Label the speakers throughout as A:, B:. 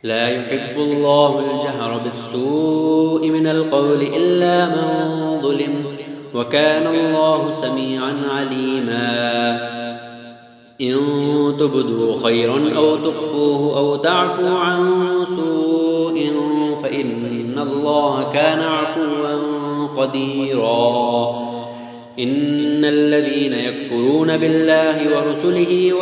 A: لا يحب الله الجهر بالسوء من القول إلا من ظلم وكان الله سميعا عليما إن تبدوا خيرا أو تخفوه أو تعفوا عن سوء فإن الله كان عفوا قديرا إن الذين يكفرون بالله ورسله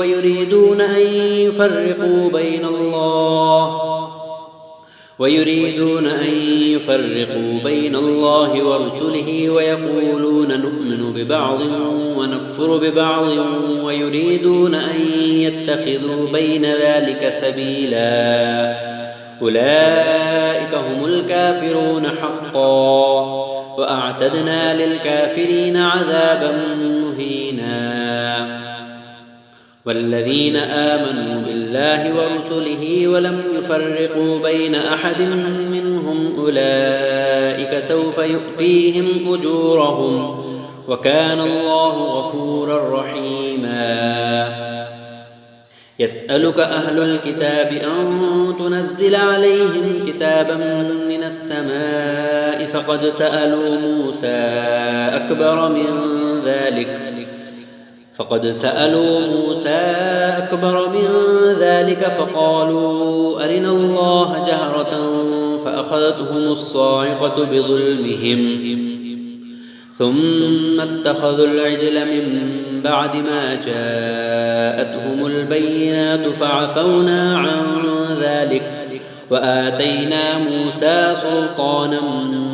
A: ويريدون أن يفرقوا بين الله ورسله ويقولون نؤمن ببعض ونكفر ببعض ويريدون أن يتخذوا بين ذلك سبيلا أولئك هم الكافرون حقا وأعتدنا للكافرين عذابا مهينا والذين آمنوا بالله ورسله ولم يفرقوا بين أحد منهم أولئك سوف يؤتيهم أجورهم وكان الله غفورا رحيما يسألك أهل الكتاب أن تنزل عليهم كتابا من السماء فقد سألوا موسى أكبر من ذلك فقالوا أرنا الله جهرة فأخذتهم الصاعقة بظلمهم ثم اتخذوا العجل من بعد ما جاءتهم البينات فعفونا عن ذلك وآتينا موسى سلطانا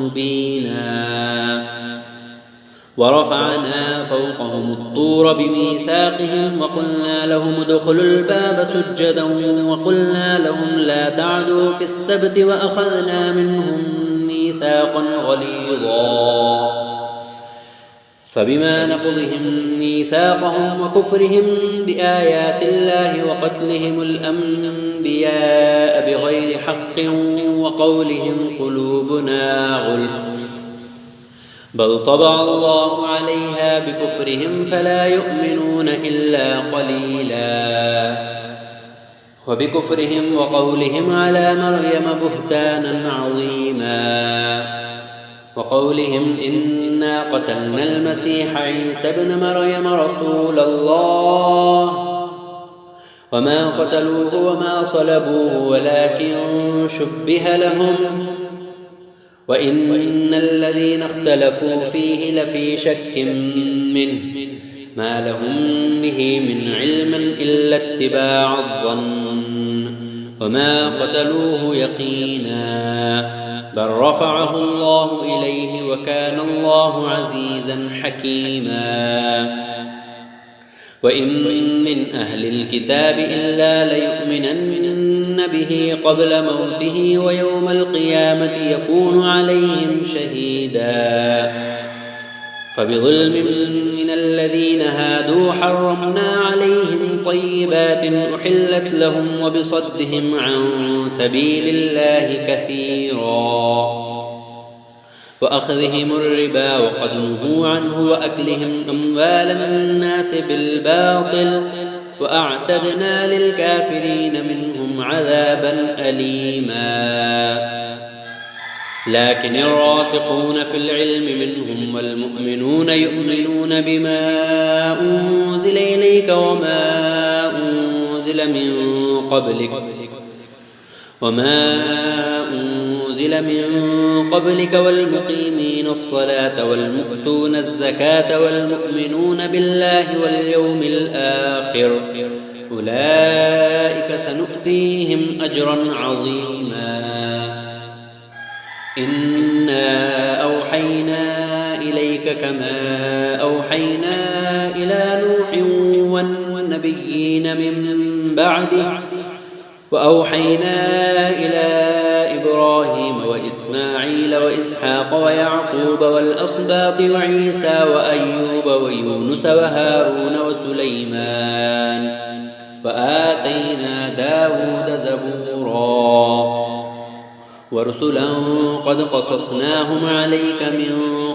A: مبينا ورفعنا فوقهم الطور بميثاقهم وقلنا لهم ادخلوا الباب سجدا وقلنا لهم لا تعدوا في السبت وأخذنا منهم ميثاقا غليظا فبما نقضهم ميثاقهم وكفرهم بآيات الله وقتلهم الأنبياء بغير حق وقولهم قلوبنا غلف بل طبع الله عليها بكفرهم فلا يؤمنون إلا قليلا وبكفرهم وقولهم على مريم بهتانا عظيما وقولهم إنا قتلنا المسيح عيسى ابن مريم رسول الله وما قتلوه وما صلبوه ولكن شبه لهم وإن الذين اختلفوا فيه لفي شك منه ما لهم به من علم إلا اتباع الظن وما قتلوه يقينا بل رفعه الله إليه وكان الله عزيزا حكيما وإن من أهل الكتاب إلا ليؤمنن به قبل موته ويوم القيامة يكون عليهم شهيدا فبظلم من الذين هادوا حرمنا عليهم طيبات أحلت لهم وبصدهم عن سبيل الله كثيرا وأخذهم الربا وقد نهوا عنه وأكلهم أموال الناس بالباطل وأعتدنا للكافرين منهم عذابا أليما لكن الراسخون في العلم منهم والمؤمنون يؤمنون بما أنزل إليك وما أنزل من قبلك والمقيمين الصلاة والمؤتون الزكاة والمؤمنون بالله واليوم الآخر أولئك سنؤتيهم أجرا عظيما إنا أوحينا إليك كما أوحينا إلى نوح والنبيين من بعده وأوحينا إلى إبراهيم وإسماعيل وإسحاق ويعقوب والأصباط وعيسى وأيوب ويونس وهارون وسليمان وآتينا داود زبورا ورسلا قد قصصناهم عليك من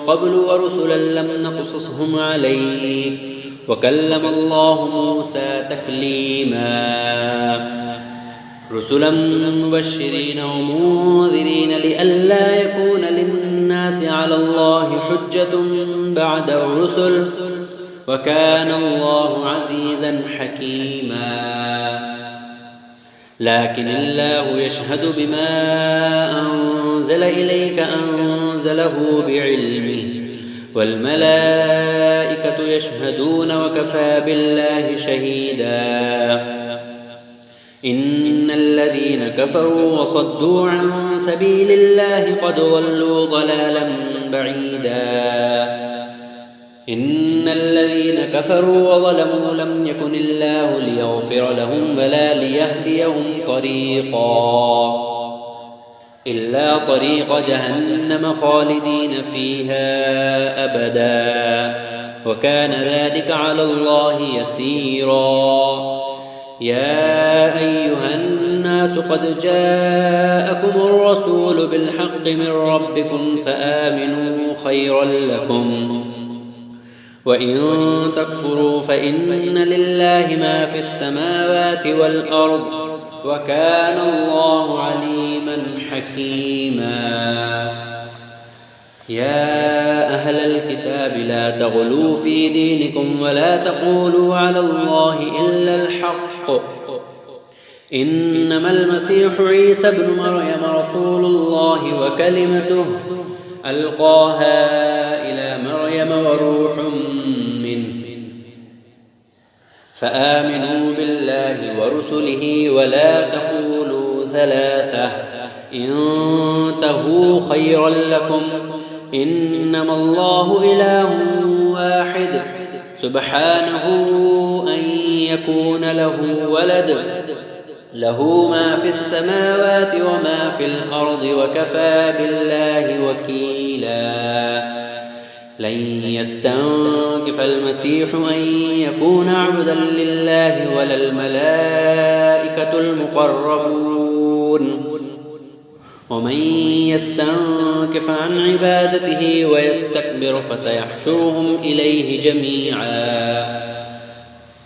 A: قبل ورسلا لم نقصصهم عليك وكلم الله موسى تكليما رسلا مبشرين ومنذرين لئلا يكون للناس على الله حجة بعد الرسل وكان الله عزيزا حكيما لكن الله يشهد بما أنزل إليك أنزله بعلمه والملائكة يشهدون وكفى بالله شهيدا إن الذين كفروا وصدوا عن سبيل الله قد ضلوا ضلالا بعيدا إن الذين كفروا وظلموا لم يكن الله ليغفر لهم ولا ليهديهم طريقا إلا طريق جهنم خالدين فيها أبدا وكان ذلك على الله يسيرا يا أيها الناس قد جاءكم الرسول بالحق من ربكم فآمنوا خيرا لكم وإن تكفروا فإن لله ما في السماوات والأرض وكان الله عليما حكيما يا أهل الكتاب لا تغلوا في دينكم ولا تقولوا على الله إلا الحق إنما المسيح عيسى ابن مريم رسول الله وكلمته ألقاها إلى مريم وروح منه فآمنوا بالله ورسله ولا تقولوا ثلاثة انتهوا خيرا لكم إنما الله إله واحد سبحانه أن يكون له ولد له ما في السماوات وما في الأرض وكفى بالله وكيلا لن يستنكف المسيح أن يكون عبدا لله ولا الملائكة المقربون ومن يستنكف عن عبادته ويستكبر فسيحشرهم إليه جميعا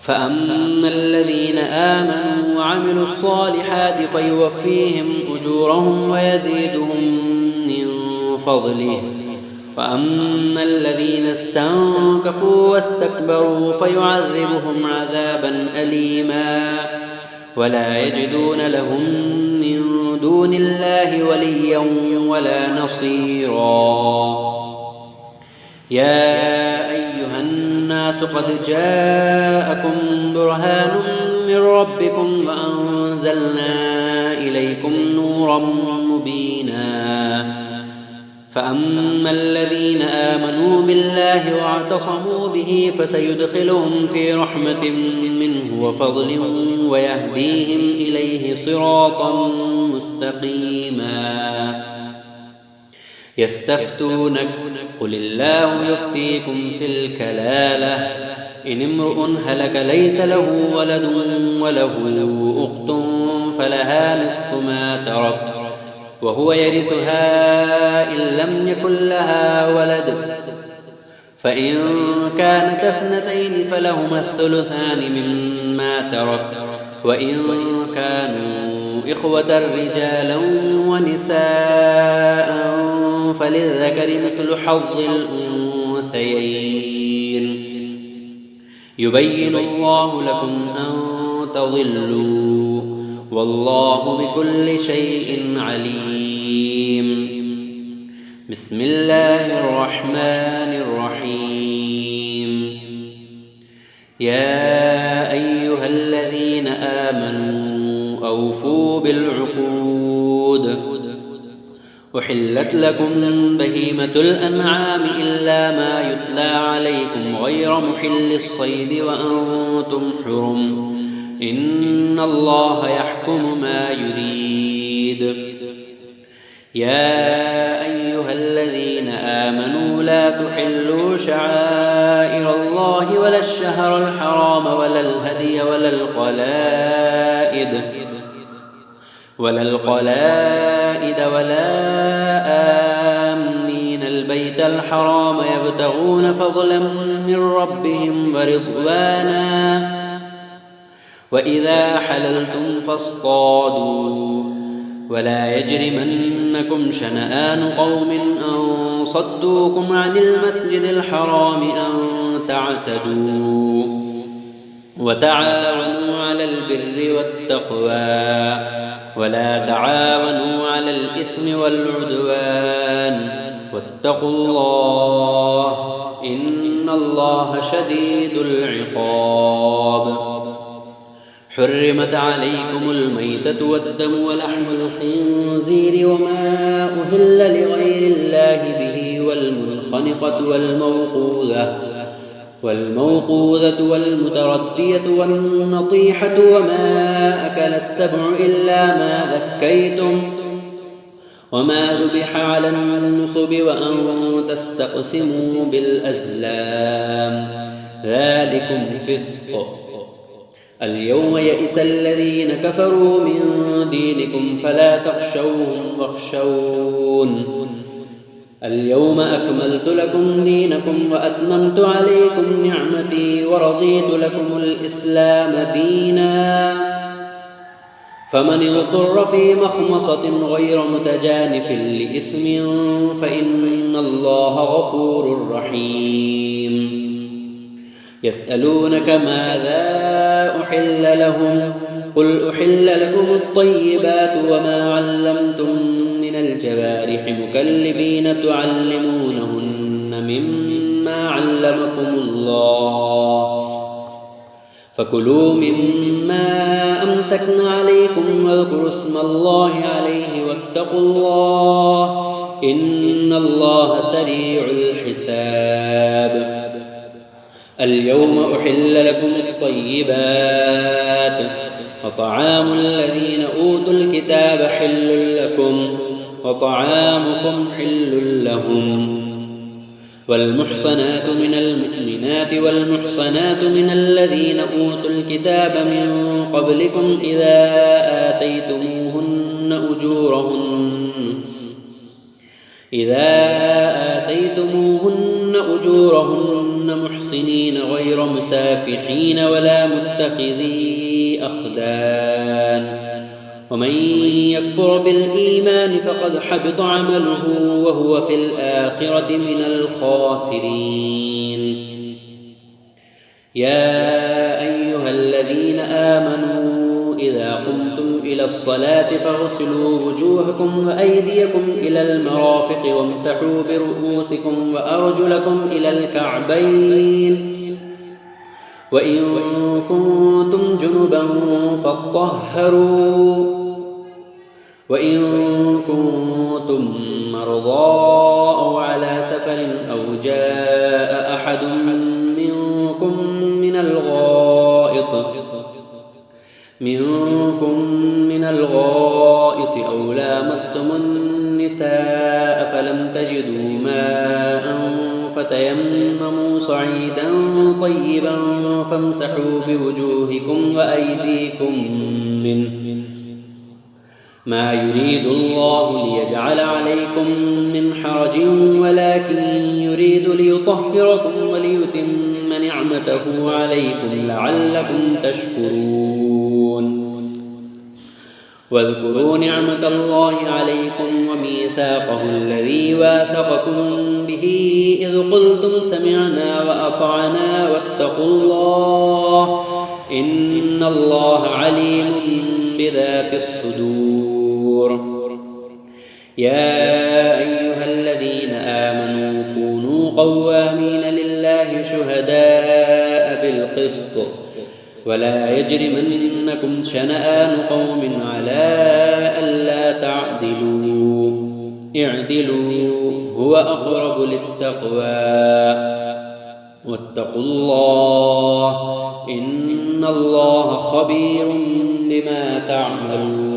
A: فأما الذين آمنوا وعملوا الصالحات فيوفيهم أجورهم ويزيدهم من فضله وأما الذين استنكفوا واستكبروا فيعذبهم عذابا أليما ولا يجدون لهم من دون الله وليا ولا نصيرا يا أيها الناس قد جاءكم برهان من ربكم وأنزلنا إليكم نورا مبينا فأما الذين آمنوا بالله واعتصموا به فسيدخلهم في رحمة منه وفضل ويهديهم إليه صراطا مستقيما يستفتونك قل الله يفتيكم في الكلالة إن امرؤ هلك ليس له ولد وله أخت فلها نصف ما ترك وهو يرثها إن لم يكن لها ولد فإن كانت اثنتين فلهما الثلثان مما ترك وإن كانوا إخوة رجالا ونساء فللذكر مثل حظ الأنثيين يبين الله لكم أن تضلوا والله بكل شيء عليم بسم الله الرحمن الرحيم يا أيها الذين آمنوا أوفوا بالعقود أحلت لكم بهيمة الأنعام إلا ما يتلى عليكم غير محل الصيد وأنتم حرم إن الله يحكم ما يريد يا أيها الذين آمنوا لا تحلوا شعائر الله ولا الشهر الحرام ولا الهدي ولا القلائد ولا آمين البيت الحرام يبتغون فضلا من ربهم وإذا حللتم فاصطادوا ولا يجرمنكم شنآن قوم أن صدوكم عن المسجد الحرام أن تعتدوا وتعاونوا على البر والتقوى ولا تعاونوا على الإثم والعدوان واتقوا الله إن الله شديد العقاب. حرمت عليكم الميتة والدم ولحم الخنزير وما أهل لغير الله به والموقوذة والمتردية والنطيحة وما أكل السبع إلا ما ذكيتم وما ذبح على النصب وأن تستقسموا بالأزلام ذلكم فسق. اليوم يئس الذين كفروا من دينكم فلا تخشوهم واخشون اليوم أكملت لكم دينكم وأتممت عليكم نعمتي ورضيت لكم الإسلام دينا فمن اضطر في مخمصة غير متجانف لإثم فإن الله غفور رحيم. يسألونك ماذا أحل لهم قل أحل لكم الطيبات وما علمتم من الجوارح مكلبين تعلمونهن مما علمكم الله فكلوا مما أمسكن عليكم واذكروا اسم الله عليه واتقوا الله إن الله سريع الحساب. اليوم أحل لكم الطيبات وطعام الذين أوتوا الكتاب حل لكم وطعامكم حل لهم والمحصنات من المؤمنات والمحصنات من الذين أوتوا الكتاب من قبلكم إذا آتيتموهن أجورهن محصنين غير مسافحين ولا متخذي أخدان ومن يكفر بالإيمان فقد حبط عمله وهو في الآخرة من الخاسرين. يا أيها الذين آمنوا إذا قمتم إلى الصلاة فاغسلوا وجوهكم وأيديكم إلى المرافق وامسحوا برؤوسكم وأرجلكم إلى الكعبين وإن كنتم جنبا فاطهروا وإن كنتم مرضى أو على سفر أو جاء أحد منكم من الغائط أو لامستم النساء فلم تجدوا ماء فتيمموا صعيدا طيبا فامسحوا بوجوهكم وأيديكم منه ما يريد الله ليجعل عليكم من حرج ولكن يريد ليطهركم وليتم نعمته عليكم لعلكم تشكرون. واذكروا نعمة الله عليكم وميثاقه الذي واثقكم به إذ قلتم سمعنا وأطعنا واتقوا الله إن الله عليم بذات الصدور. يا أيها الذين آمنوا كونوا قوامين لله شهداء بالقسط ولا يجرمنكم شنآن قوم على ألا تعدلوا اعدلوا هو أقرب للتقوى واتقوا الله إن الله خبير بما تعملون.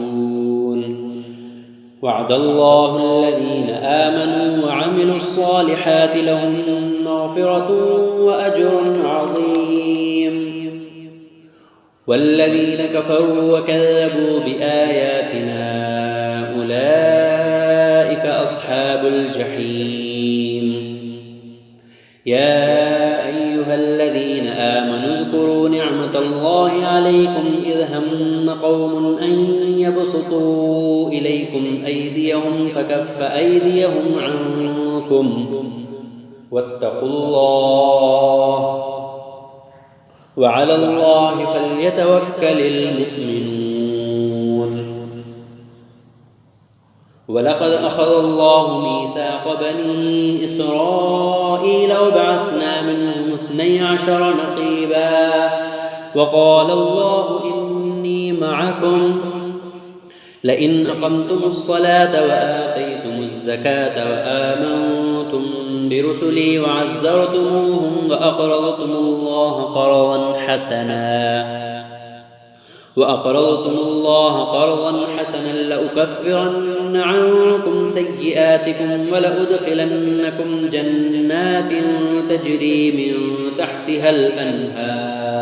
A: وعد الله الذين آمنوا وعملوا الصالحات لهم مغفرة وأجر عظيم والذين كفروا وكذبوا بآياتنا أولئك أصحاب الجحيم. يا أيها الذين آمنوا اذكروا نعمة الله عليكم إذ ردوا إليكم أيديهم فكف أيديهم عنكم واتقوا الله وعلى الله فليتوكل المؤمنون. ولقد أخذ الله ميثاق بني إسرائيل وبعثنا منهم 12 نقيبا وقال الله إني معكم لئن أقمتم الصلاة وآتيتم الزكاة وآمنتم برسلي وعزرتموهم وأقرضتم الله قرضا حسنا لأكفرن عنكم سيئاتكم ولأدخلنكم جنات تجري من تحتها الأنهار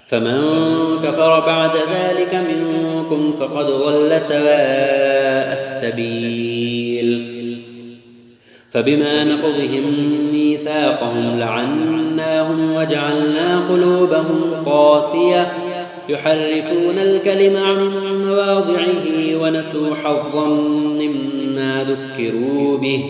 A: فمن كفر بعد ذلك منكم فقد ضل سواء السبيل. فبما نقضهم ميثاقهم لعناهم وجعلنا قلوبهم قاسية يحرفون الكلم عن مواضعه ونسوا حظا مما ذكروا به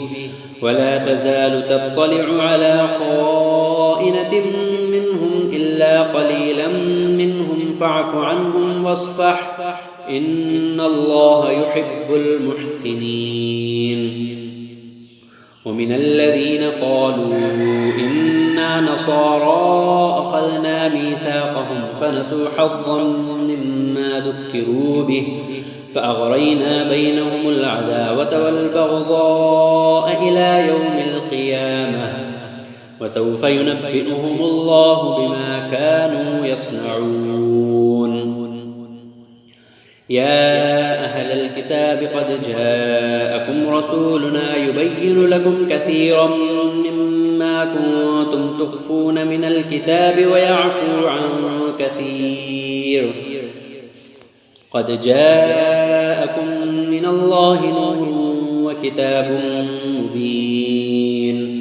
A: ولا تزال تطلع على خائنة منهم إلا قليلا منهم فاعف عنهم واصفح إن الله يحب المحسنين. ومن الذين قالوا إنا نصارى أخذنا ميثاقهم فنسوا حظا مما ذكروا به فأغرينا بينهم العداوة والبغضاء إلى يوم القيامة وسوف ينبئهم الله بما كانوا يصنعون. يا أهل الكتاب قد جاءكم رسولنا يبين لكم كثيرا مما كنتم تخفون من الكتاب ويعفو عن كثير قد جاءكم من الله نور وكتاب مبين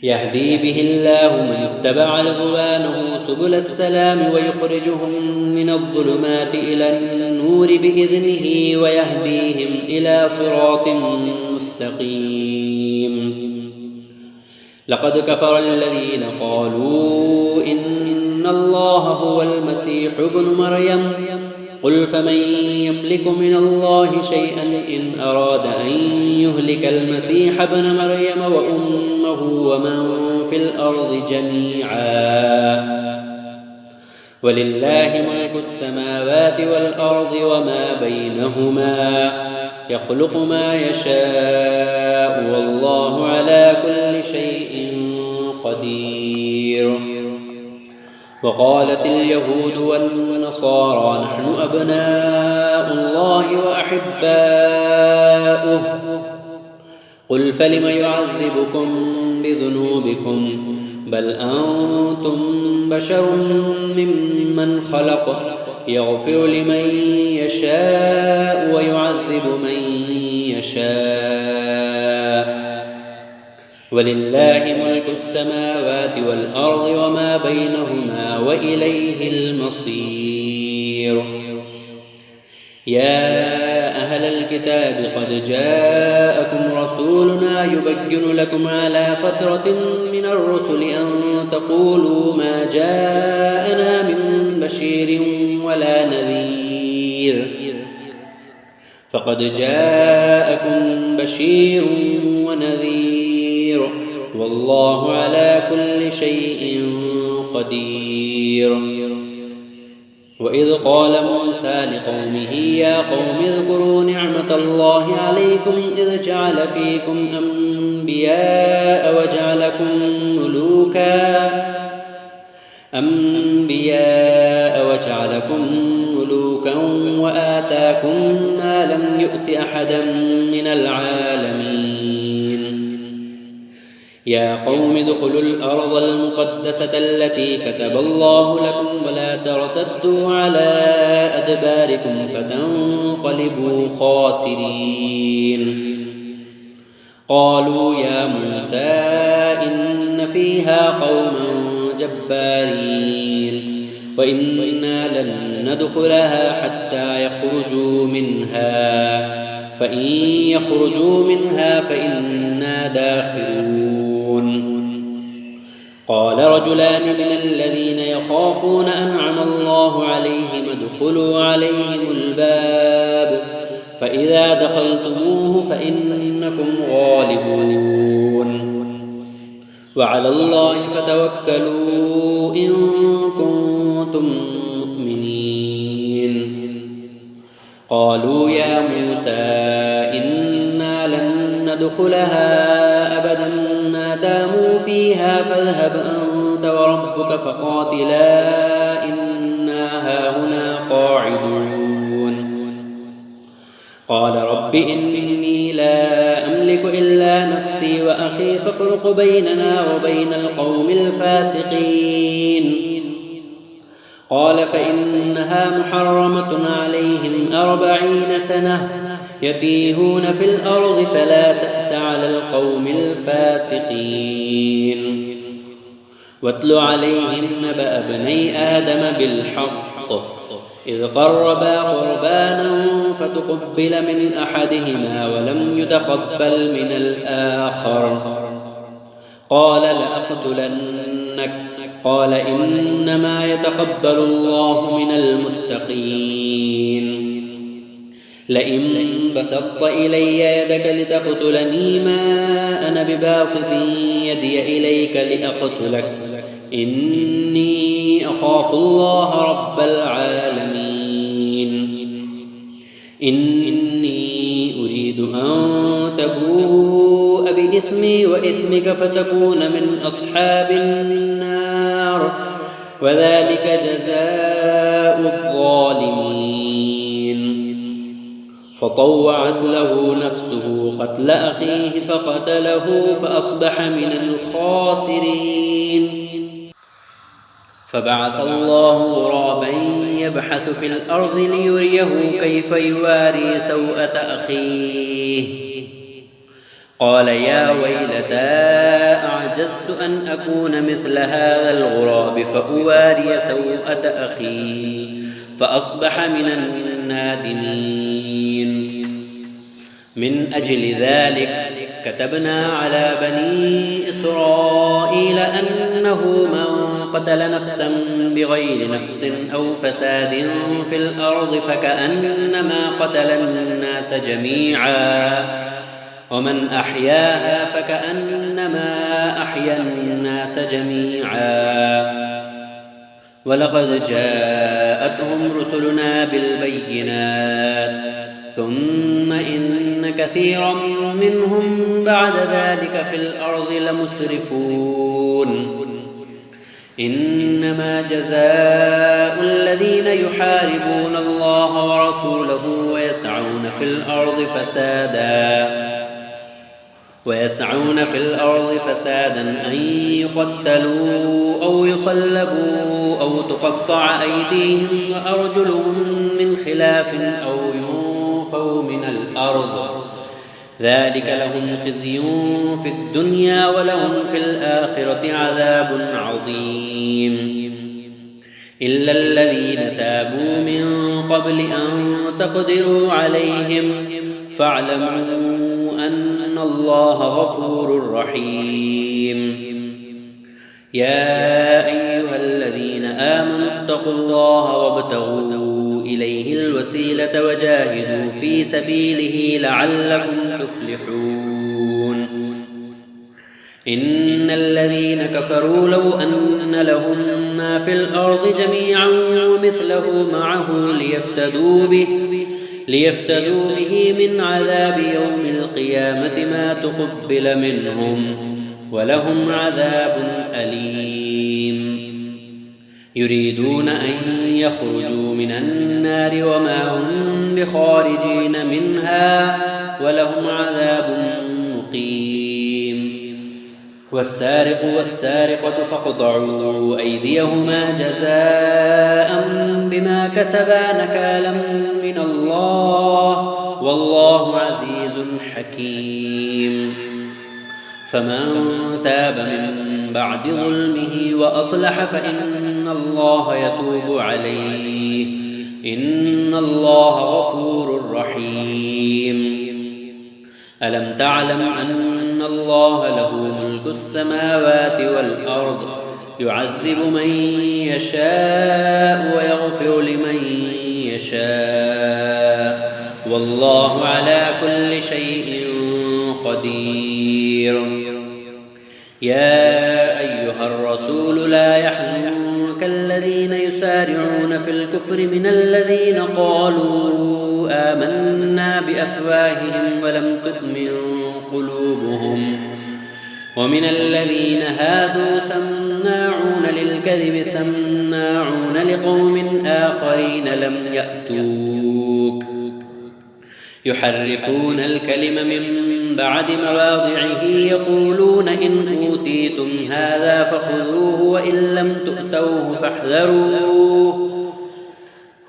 A: يهدي به الله من اتبع رضوانه سبل السلام ويخرجهم من الظلمات إلى النور بإذنه ويهديهم إلى صراط مستقيم. لقد كفر الذين قالوا إن الله هو المسيح ابن مريم قل فمن يملك من الله شيئا إن أراد أن يهلك المسيح ابن مريم وأمه ومن في الأرض جميعا ولله ملك السماوات والأرض وما بينهما يخلق ما يشاء والله على كل شيء قدير. وقالت اليهود والنصارى نحن أبناء الله وأحباؤه قل فلم يعذبكم بذنوبكم بل أنتم بشر ممن خلق يغفر لمن يشاء ويعذب من يشاء ولله ملك السماوات والأرض وما بينهما وإليه المصير. يا أهل الكتاب قد جاءكم رسولنا يبين لكم على فترة من الرسل أن تقولوا ما جاءنا من بشير ولا نذير فقد جاءكم بشير ونذير والله على كل شيء قدير. وإذ قال موسى لقومه يا قوم اذكروا نعمة الله عليكم إذ جعل فيكم أنبياء وجعلكم ملوكا وآتاكم ما لم يؤت أحدا من العالمين. يا قوم ادخلوا الأرض المقدسة التي كتب الله لكم ولا ترتدوا على أدباركم فتنقلبوا خاسرين. قالوا يا موسى إن فيها قوما جبارين وإنا لن ندخلها حتى يخرجوا منها فإن يخرجوا منها فإنا داخلون. قال رجلان من الذين يخافون أنعم الله عليهم ادخلوا عليهم الباب فإذا دخلتموه فإنكم غالبون وعلى الله فتوكلوا إن كنتم مؤمنين. قالوا يا موسى إنا لن ندخلها أبدا ما داموا فيها فاذهب أنت وربك فقاتلا إنا هاهنا قاعدون. قال رب إني لا أملك إلا نفسي وأخي فافرق بيننا وبين القوم الفاسقين. قال فإنها محرمة عليهم 40 سنة يتيهون في الأرض فلا تأس على القوم الفاسقين. واتل عليهم نبأ ابني آدم بالحق إذ قربا قربانا فتقبل من أحدهما ولم يتقبل من الآخر قال لأقتلنك قال إنما يتقبل الله من المتقين. لئن بسطت إلي يدك لتقتلني ما أنا بباسط يدي إليك لأقتلك إني أخاف الله رب العالمين. إني أريد أن تبوء بإثمي وإثمك فتكون من أصحاب النار وذلك جزاء الظالمين. فطوعت له نفسه قتل أخيه فقتله فأصبح من الخاسرين. فبعث الله غرابا يبحث في الأرض ليريه كيف يواري سوءة أخيه قال يا ويلتى أعجزت أن أكون مثل هذا الغراب فأواري سوءة أخي فأصبح من النادمين. من أجل ذلك كتبنا على بني إسرائيل أنه من قتل نفسا بغير نفس أو فساد في الأرض فكأنما قتل الناس جميعا ومن أحياها فكأنما أحيا الناس جميعا. ولقد جاءتهم رسلنا بالبينات ثم إن كثيرا منهم بعد ذلك في الأرض لمسرفون. إنما جزاء الذين يحاربون الله ورسوله ويسعون في الأرض فسادا أن يقتلوا أو يصلبوا أو تقطع أيديهم وأرجلهم من خلاف أو ينفوا من الأرض ذلك لهم خزي في الدنيا ولهم في الآخرة عذاب عظيم. إلا الذين تابوا من قبل أن تقدروا عليهم فاعلموا أن الله غفور رحيم. يا أيها الذين آمنوا اتقوا الله وابتغوا إليه الوسيلة وجاهدوا في سبيله لعلكم تفلحون. إن الذين كفروا لو أن لهم ما في الأرض جميعا ومثله معه ليفتدوا به من عذاب يوم القيامة ما تقبل منهم ولهم عذاب أليم. يريدون أن يخرجوا من النار وما هم بخارجين منها ولهم عذاب مقيم. والسارق والسارقة فاقطعوا أيديهما جزاء بما كسبا نكالا من الله والله عزيز حكيم. فمن تاب من بعد ظلمه وأصلح فإن الله يتوب عليه إن الله غفور رحيم. ألم تعلم أن الله له ملك السماوات والأرض يعذب من يشاء ويغفر لمن يشاء والله على كل شيء قدير. يا أيها الرسول لا يحزنك الذين يسارعون في الكفر من الذين قالوا آمنا بأفواههم ولم تؤمن قلوبهم ومن الذين هادوا سماعون للكذب سماعون لقوم آخرين لم يأتوك يحرفون الكلم من بعد مواضعه يقولون إن أوتيتم هذا فخذوه وإن لم تؤتوه فاحذروه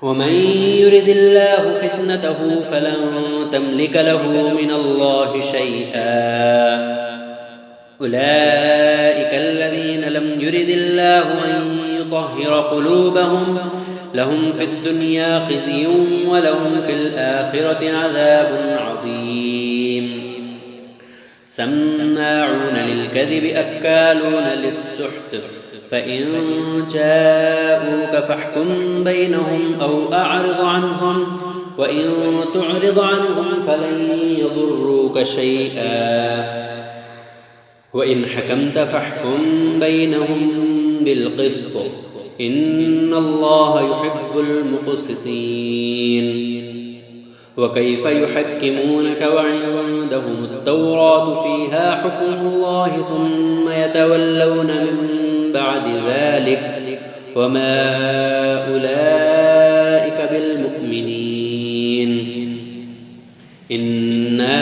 A: ومن يرد الله فتنته فلن تملك له من الله شيئا. أولئك الذين لم يرد الله أن يطهر قلوبهم لهم في الدنيا خزي ولهم في الآخرة عذاب عظيم. سماعون للكذب أكالون للسحت فإن جاءوك فاحكم بينهم أو أعرض عنهم وإن تعرض عنهم فلن يضروك شيئا وإن حكمت فاحكم بينهم بالقسط إن الله يحب المقسطين. وكيف يحكمونك وعندهم التوراة فيها حكم الله ثم يتولون من بعد ذلك وما أولئك بالمؤمنين. إنا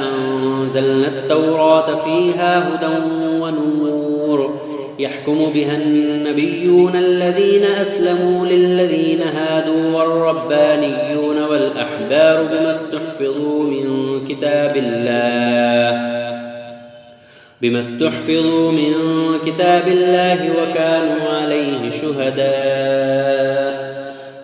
A: أنزلنا التوراة فيها هدى ونور يحكم بها النبيون الذين أسلموا للذين هادوا والربانيون والأحبار بما استحفظوا من كتاب الله وكانوا عليه شهداء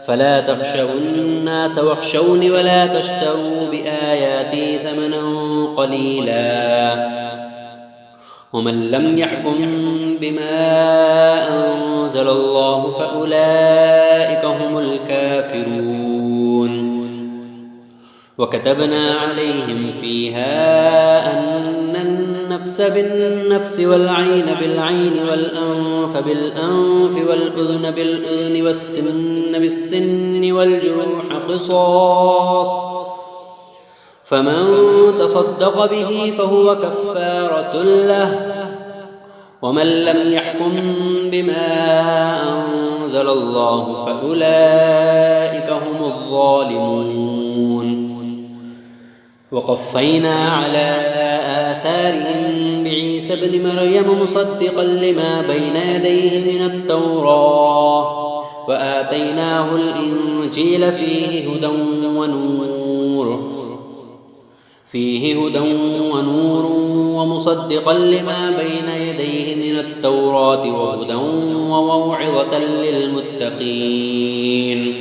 A: فلا تخشوا الناس واخشوني ولا تشتروا بآياتي ثمنا قليلا ومن لم يحكم بما أنزل الله فأولئك هم الكافرون. وكتبنا عليهم فيها أن النفس بالنفس والعين بالعين والأنف بالأنف والأذن بالأذن والسن بالسن والجروح قصاص فمن تصدق به فهو كفارة له ومن لم يحكم بما أنزل الله فأولئك هم الظالمون. وقفينا على آثارهم بعيسى ابن مريم مصدقا لما بين يديه من التوراة وآتيناه الإنجيل فيه هدى ونور ومصدقا لما بين يديه من التوراة وهدى وموعظة للمتقين.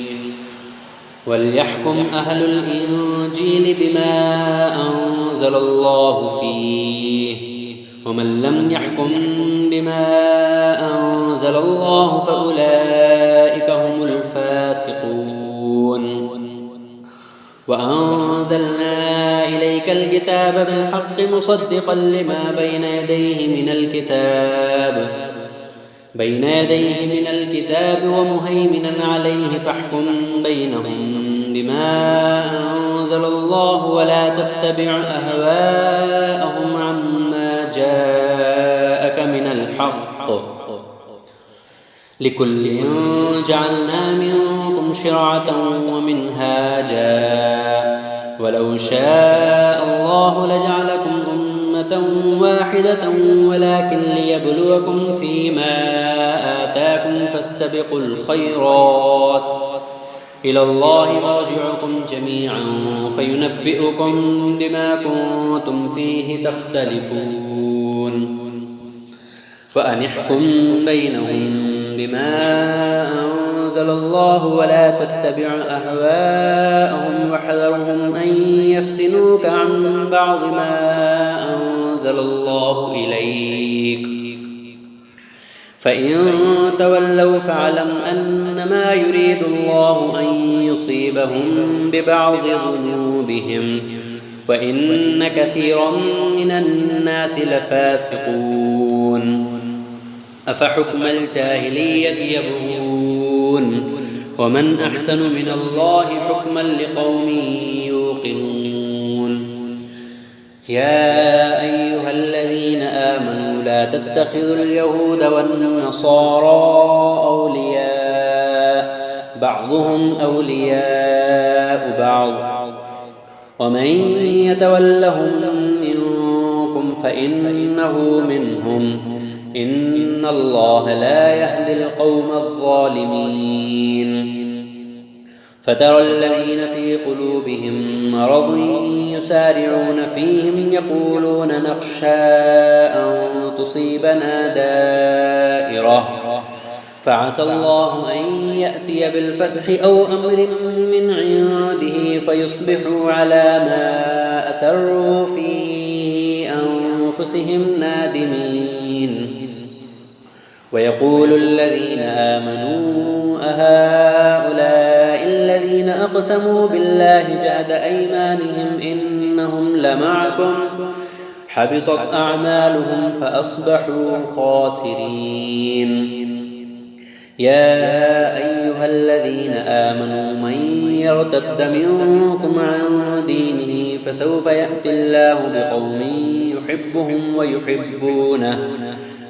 A: وليحكم أهل الإنجيل بما أنزل الله فيه ومن لم يحكم بما أنزل الله فأولئك هم الفاسقون. وأنزلنا إليك الكتاب بالحق مصدقا لما بين يديه من الكتاب ومهيمنا عليه فاحكم بينهم بما أنزل الله ولا تتبع أهواءهم عما جاءك من الحق لكل جعلنا منكم شرعة ومنهاجا ولو شاء الله لجعلكم أمة واحدة ولكن ليبلوكم فيما آتاكم فاستبقوا الخيرات إلى الله مرجعكم جميعا فينبئكم بما كنتم فيه تختلفون. وأن احكم بينهم بما أنزل الله ولا تتبع أهواءهم واحذرهم أن يفتنوك عن بعض ما أنزل الله إليك فإن تولوا فاعلم أنما يريد الله أن يصيبهم ببعض ذنوبهم وإن كثيرا من الناس لفاسقون أفحكم الجاهلية يبغون ومن أحسن من الله حكما لقوم يوقنون يا أيها الذين آمنوا لا تتخذوا اليهود والنصارى أولياء بعضهم أولياء بعض ومن يتولهم منكم فإنه منهم إن الله لا يهدي القوم الظالمين فترى الذين في قلوبهم مرض يسارعون فيهم يقولون نخشى أن تصيبنا دائرة فعسى الله أن يأتي بالفتح أو أمر من عنده فيصبحوا على ما أسروا في أنفسهم نادمين ويقول الذين آمنوا أهؤلاء الذين أقسموا بالله جهد أيمانهم إنهم لمعكم حبطت أعمالهم فأصبحوا خاسرين يا أيها الذين آمنوا من يرتد منكم عن دينه فسوف يأتي الله بقوم يحبهم ويحبونه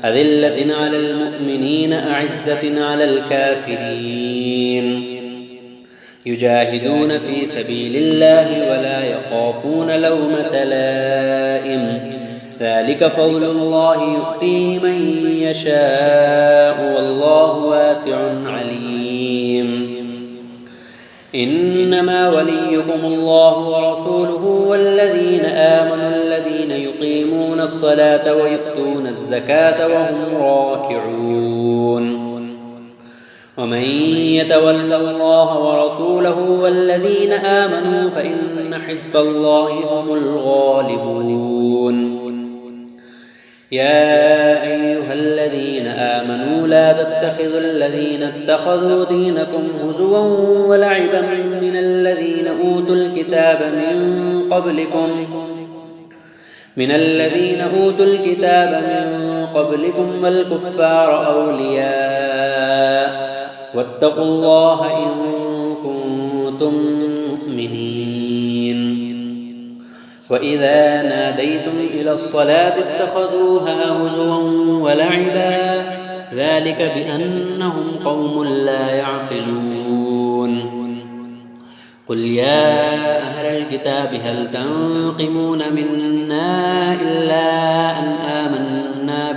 A: أذلة على المؤمنين أعزة على الكافرين يجاهدون في سبيل الله ولا يخافون لومة لائم ذلك فضل الله يؤتيه من يشاء والله واسع عليم إنما وليكم الله ورسوله والذين آمنوا الذين يقيمون الصلاة ويؤتون الزكاة وهم راكعون ومن يتول الله ورسوله والذين آمنوا فإن حزب الله هم الغالبون يا أيها الذين آمنوا لا تتخذوا الذين اتخذوا دينكم هزوا ولعبا من الذين أوتوا الكتاب من قبلكم والكفار أولياء واتقوا الله إن كنتم مؤمنين وإذا ناديتم إلى الصلاة اتخذوها هزوا ولعبا ذلك بأنهم قوم لا يعقلون قل يا أهل الكتاب هل تنقمون منا إلا أن آمنا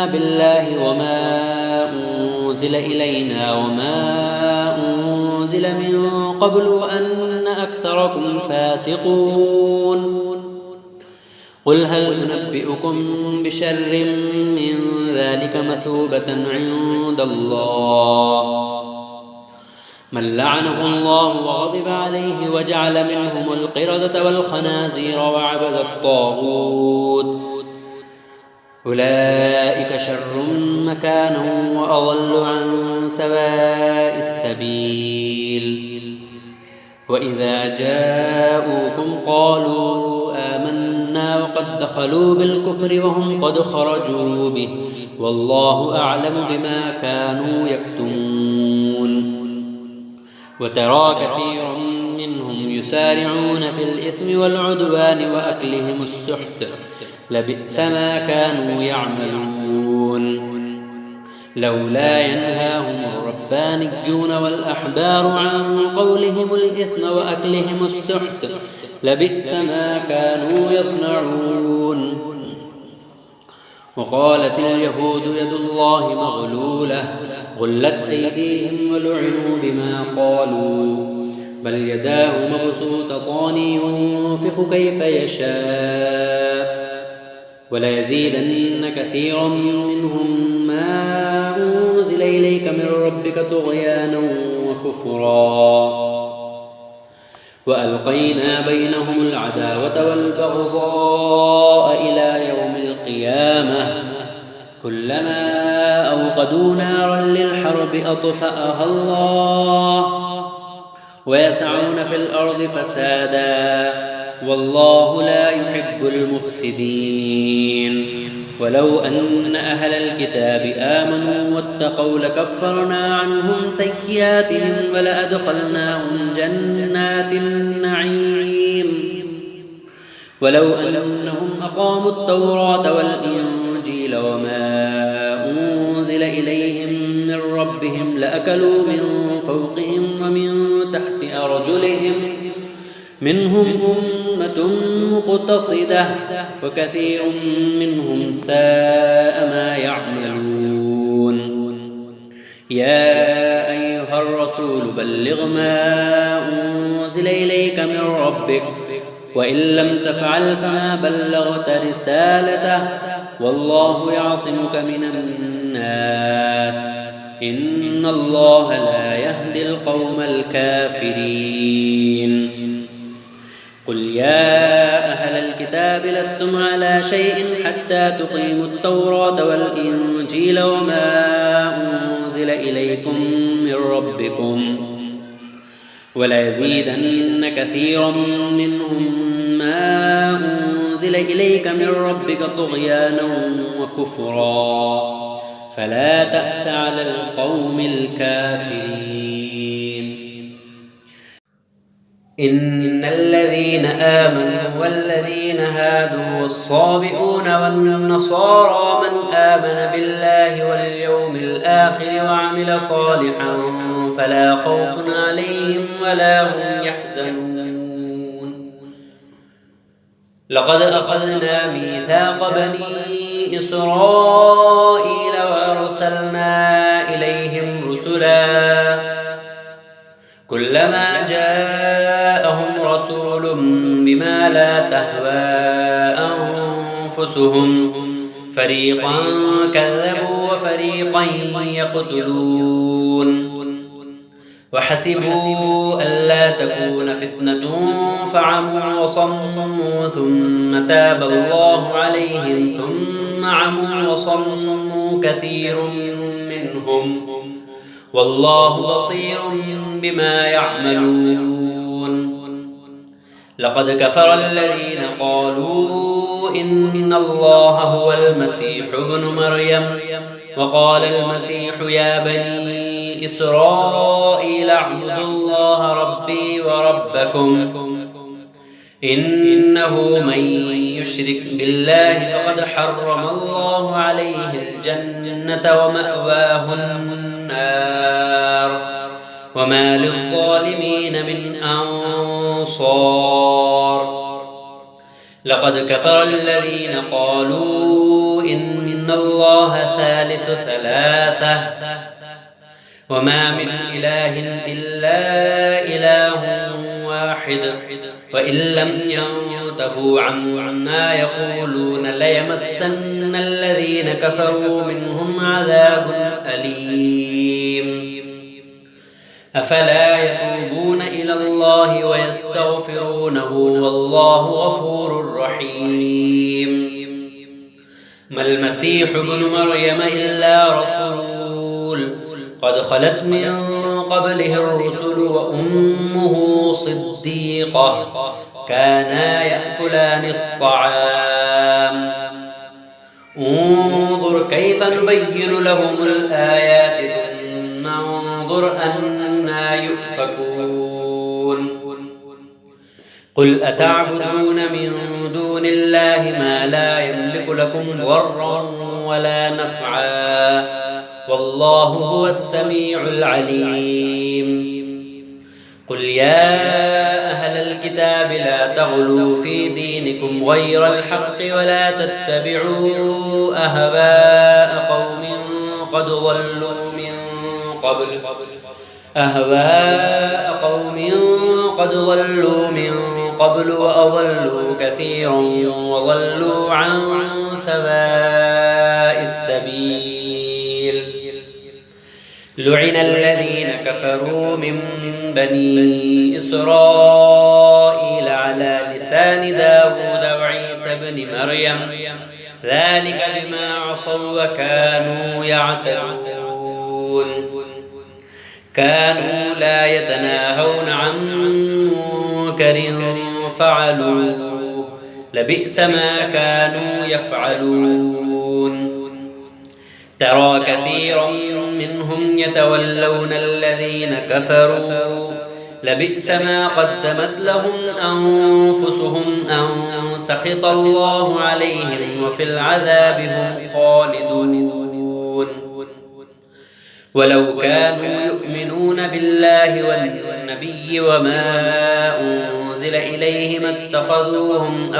A: بالله وما أنزل إلينا وما أنزل من قبل وأن أكثركم فاسقون قل هل أنبئكم بشر من ذلك مثوبة عند الله من لعنه الله وغضب عليه وجعل منهم القردة والخنازير وعبد الطاغوت أولئك شر مكانا وأضل عن سواء السبيل وإذا جاءوكم قالوا آمنا وقد دخلوا بالكفر وهم قد خرجوا به والله أعلم بما كانوا يكتمون وترى كثيرا منهم يسارعون في الإثم والعدوان وأكلهم السحت لبئس ما كانوا يعملون لولا ينهاهم الربانيون والأحبار عن قولهم الإثم وأكلهم السحت لبئس ما كانوا يصنعون وقالت اليهود يد الله مغلولة غلت أيديهم ولعنوا بما قالوا بل يداه مبسوطتان ينفق كيف يشاء وليزيدن كثيرا منهم ما أنزل إليك من ربك طغيانا وكفرا وألقينا بينهم العداوة والبغضاء إلى يوم القيامة كلما أوقدوا نارا للحرب أطفأها الله ويسعون في الأرض فسادا والله لا يحب المفسدين ولو أن أهل الكتاب آمنوا واتقوا لكفرنا عنهم سيئاتهم ولأدخلناهم جنات النعيم ولو أنهم أقاموا التوراة والإنجيل وما أنزل إليهم من ربهم لأكلوا من فوقهم ومن تحت أرجلهم منهم أمة مقتصدة وكثير منهم ساء ما يعملون يا أيها الرسول بلغ ما أنزل إليك من ربك وإن لم تفعل فما بلغت رسالته والله يعصمك من الناس إن الله لا يهدي القوم الكافرين قل يا أهل الكتاب لستم على شيء حتى تقيموا التوراة والإنجيل وما أنزل إليكم من ربكم وليزيدن كثيرا منهم ما أنزل إليك من ربك طغيانا وكفرا فلا تأس على القوم الكافرين إن الذين آمنوا والذين هادوا والصابئون والنصارى من آمن بالله واليوم الآخر وعمل صالحا فلا خوف عليهم ولا هم يحزنون لقد أخذنا ميثاق بني إسرائيل وأرسلنا إليهم رسلا كلما جاءهم رسول بما لا تهوى أنفسهم فريقا كذبوا وفريقا يقتلون وحسبوا ألا تكون فتنة فعموا وصموا ثم تاب الله عليهم ثم عموا وصموا كثير منهم والله بصير بما يعملون لقد كفر الذين قالوا إن الله هو المسيح ابن مريم وقال المسيح يا بني إسرائيل اعبدوا الله ربي وربكم إنه من يشرك بالله فقد حرم الله عليه الجنة ومأواه النار وما للظالمين من أنصار لقد كفر الذين قالوا إن الله ثالث ثلاثة وما من إله إلا إله واحد وإن لم ينتهوا عما يقولون ليمسن الذين كفروا منهم عذاب أليم أفلا يتوبون إلى الله ويستغفرونه والله غفور رحيم ما المسيح ابن مريم إلا رسول قد خلت من قبله الرسل وأمه صديقة كانا يأكلان الطعام انظر كيف نبين لهم الآيات ثم انظر أنا يؤفكون قل أتعبدون من دون الله ما لا يملك لكم ضرا ولا نفعا والله هو السميع العليم قل يا أهل الكتاب لا تغلوا في دينكم غير الحق ولا تتبعوا أهواء قوم قد ضلوا من قبل وأضلوا كثيرا وضلوا عن سواء السبيل. لعن الذين كفروا من بني إسرائيل على لسان داود وعيسى بن مريم ذلك بما عصوا وكانوا يعتدون. كانوا لا يتناهون عن منكر فعلوه لبئس ما كانوا يفعلون. ترى كثيرا منهم يتولون الذين كفروا لبئس ما قدمت لهم أنفسهم أن سخط الله عليهم وفي العذاب هم خالدون. ولو كانوا يؤمنون بالله والنبي وما أنزل إليه ما اتخذوهم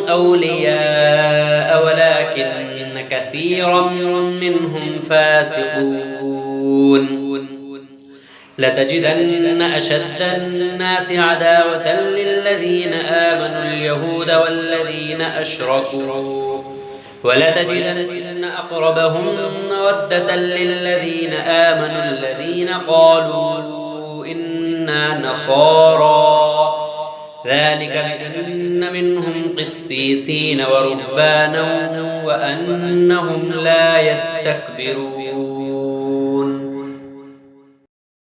A: أولياء ولكن كثيرا منهم فاسقون. لتجدن أشد الناس عداوة للذين آمنوا اليهود والذين أشركوا ولتجدن أقربهم مودة للذين آمنوا الذين قالوا إنا نصارى ذلك بأن منهم قسيسين ورهبانا وأنهم لا يستكبرون.